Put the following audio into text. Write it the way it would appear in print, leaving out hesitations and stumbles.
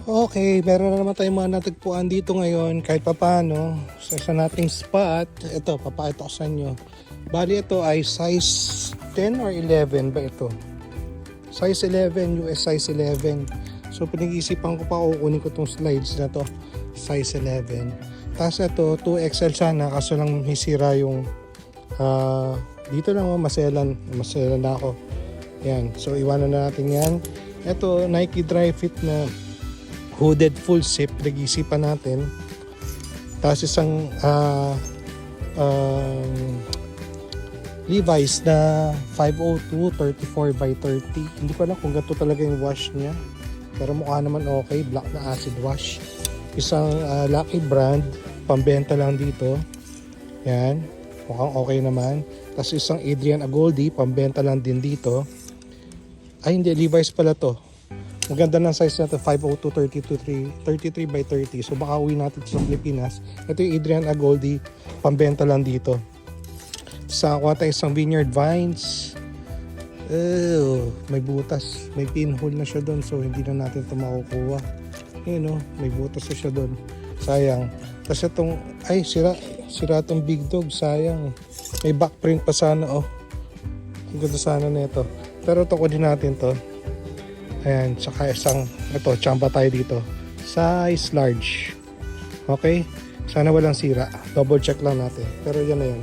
Okay, meron na naman tayong mga natagpuan dito ngayon kahit papaano sa isa nating spot. Ito, papakita ko sa inyo. Bali ito ay size 10 or 11 ba ito? Size 11, US size 11. So pinag-iisipan ko pa kukunin ko tong slides na to, size 11. Tapos ito, 2XL sana kaso lang hisira yung dito lang maselan na ako. Yan, so iwanan na natin yan. Ito, Nike Dry Fit na hooded full zip, nag-iisipan natin. Tapos isang Levi's na 502 34 by 30. Hindi ko alam kung gato talaga yung wash niya, pero mukha naman okay, black na acid wash. Isang Lucky brand, pambenta lang dito. Yan, mukhang okay naman. Tapos isang Adrian Agoldi, pambenta lang din dito. Ay hindi, Levi's pala to. Maganda ng size na ito, 502 33 by 30. So baka uwi natin sa Pilipinas. Ito yung Adrian Agoldi, pambenta lang dito. Sa kuha tayo isang Vineyard Vines. May butas. May pinhole na siya doon. So hindi na natin ito makukuha. Yun o, may butas na siya doon. Sayang. Tapos itong, ay sira itong Big Dog. Sayang. May backprint pa sana oh. Ang ganda sana na ito. Pero ito ko din natin to. Ayan, saka isang, ito, tsamba tayo dito. Size large. Okay? Sana walang sira. Double check lang natin. Pero yan na yan.